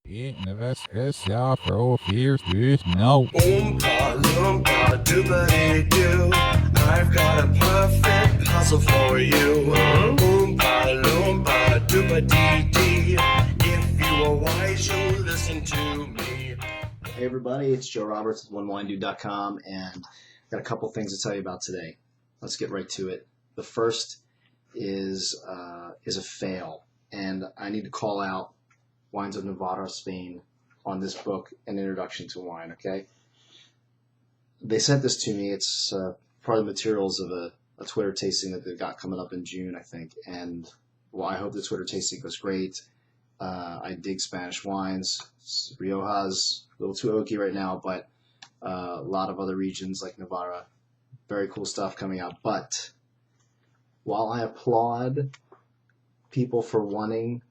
Investigação for fears with no. Oompa loompa doobity doo. I've got a perfect puzzle for you. Oompa loompa doobity dee. If you are wise, you'll listen to me. Hey everybody, it's Joe Roberts with 1WineDude.com, and I've got a couple things to tell you about today. Let's get right to it. The first is a fail, and I need to call out Wines of Navarra, Spain, on this book, An Introduction to Wine. Okay, they sent this to me. It's part of the materials of a Twitter tasting that they've got coming up in June, I think. And well, I hope the Twitter tasting goes great. I dig Spanish wines. Rioja's a little too oaky right now, but a lot of other regions like Navarra, very cool stuff coming out. But while I applaud people for wanting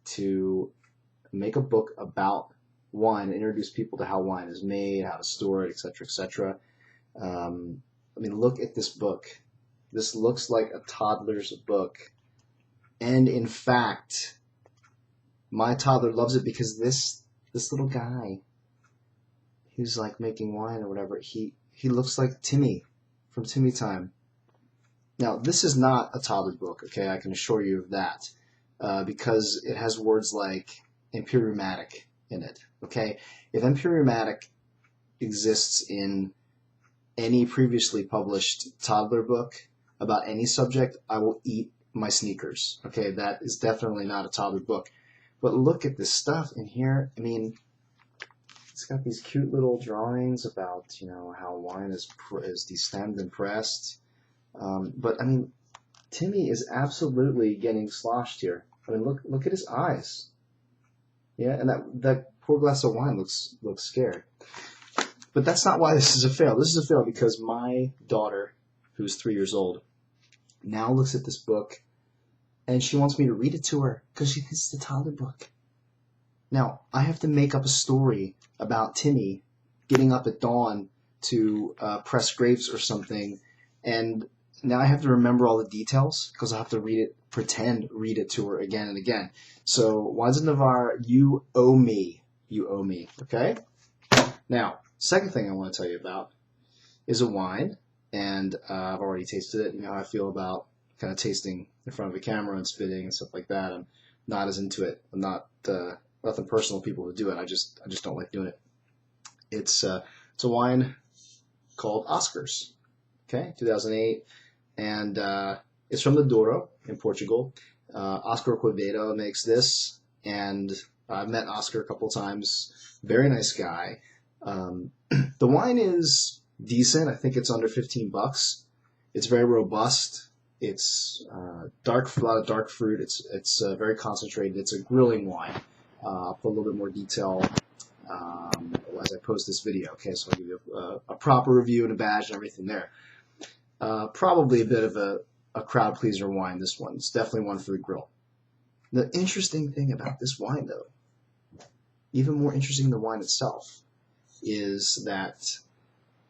to make a book about wine and introduce people to how wine is made, how to store it, etc., etc., I mean, look at this book. This looks like a toddler's book. And in fact, my toddler loves it because this little guy who's like making wine or whatever, he looks like Timmy from Timmy Time. Now, this is not a toddler book, okay? I can assure you of that, because it has words like empyreumatic in it, okay? If empyreumatic exists in any previously published toddler book about any subject, I will eat my sneakers, okay? That is definitely not a toddler book. But look at this stuff in here. I mean, it's got these cute little drawings about, you know, how wine is destemmed and pressed. But I mean, Timmy is absolutely getting sloshed here. I mean, look at his eyes. Yeah, and that poor glass of wine looks scared. But that's not why this is a fail. This is a fail because my daughter, who's 3 years old, now looks at this book and she wants me to read it to her because she thinks it's a toddler book. Now, I have to make up a story about Timmy getting up at dawn to press grapes or something, and now I have to remember all the details because I have to read it to her again and again. So, Wines of Navarre, you owe me. You owe me, okay? Now, second thing I want to tell you about is a wine, and I've already tasted it. You know how I feel about kind of tasting in front of a camera and spitting and stuff like that. I'm not as into it. I'm not nothing personal people who do it. I just don't like doing it. It's a wine called Oscars, okay, 2008, and it's from the Douro in Portugal. Oscar Quevedo makes this, and I've met Oscar a couple times. Very nice guy. The wine is decent. I think it's under $15. It's very robust. It's a lot of dark fruit. It's very concentrated. It's a grilling wine. I'll put a little bit more detail as I post this video. Okay, so I'll give you a proper review and a badge and everything there. Probably a bit of a crowd pleaser wine, this one. It's definitely one for the grill. The interesting thing about this wine, though, even more interesting than the wine itself, is that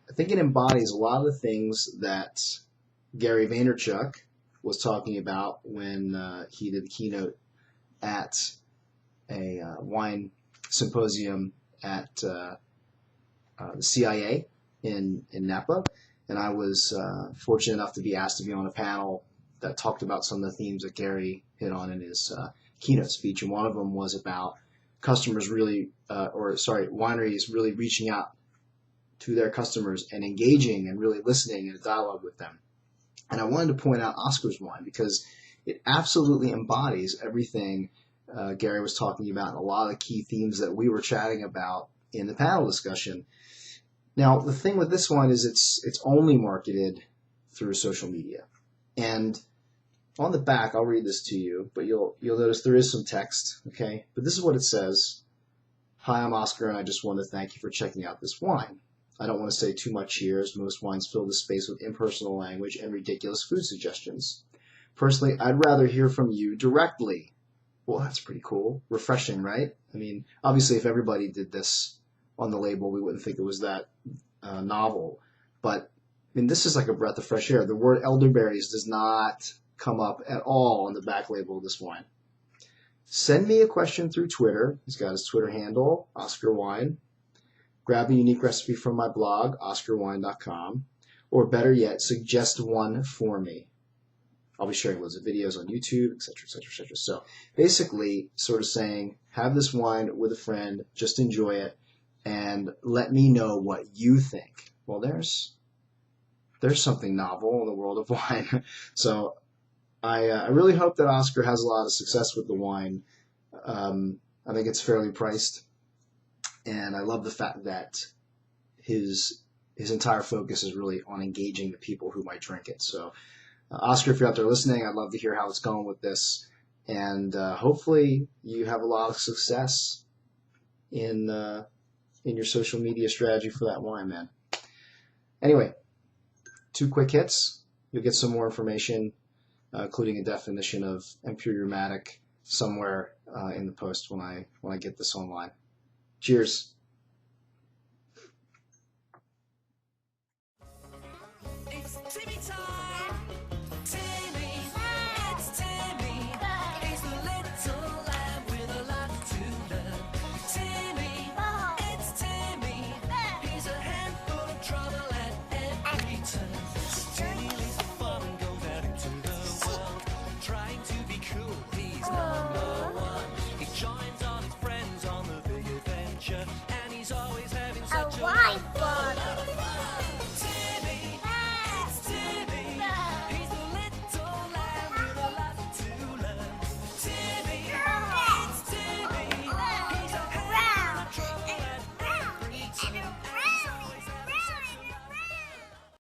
I think it embodies a lot of the things that Gary Vaynerchuk was talking about when he did the keynote at a wine symposium at the CIA in Napa, and I was fortunate enough to be asked to be on a panel that talked about some of the themes that Gary hit on in his keynote speech, and one of them was about customers wineries really reaching out to their customers and engaging and really listening in a dialogue with them. And I wanted to point out Oscar's wine because it absolutely embodies everything Gary was talking about and a lot of the key themes that we were chatting about in the panel discussion. Now, the thing with this one is it's only marketed through social media. And on the back, I'll read this to you, but you'll notice there is some text, okay? But this is what it says. Hi, I'm Oscar, and I just want to thank you for checking out this wine. I don't want to say too much here, as most wines fill the space with impersonal language and ridiculous food suggestions. Personally, I'd rather hear from you directly. Well, that's pretty cool. Refreshing, right? I mean, obviously, if everybody did this on the label, we wouldn't think it was that novel. But, I mean, this is like a breath of fresh air. The word elderberries does not come up at all on the back label of this wine. Send me a question through Twitter. He's got his Twitter handle, Oscar Wine. Grab a unique recipe from my blog, OscarWine.com. Or better yet, suggest one for me. I'll be sharing loads of videos on YouTube, etc., etc., etc. So basically, sort of saying, have this wine with a friend, just enjoy it, and let me know what you think. Well, there's something novel in the world of wine. So I really hope that Oscar has a lot of success with the wine. I think it's fairly priced, and I love the fact that his entire focus is really on engaging the people who might drink it. So, Oscar, if you're out there listening, I'd love to hear how it's going with this, and hopefully you have a lot of success in your social media strategy for that wine, man. Anyway, 2 quick hits. You'll get some more information, including a definition of empyreumatic somewhere in the post when I get this online. Cheers.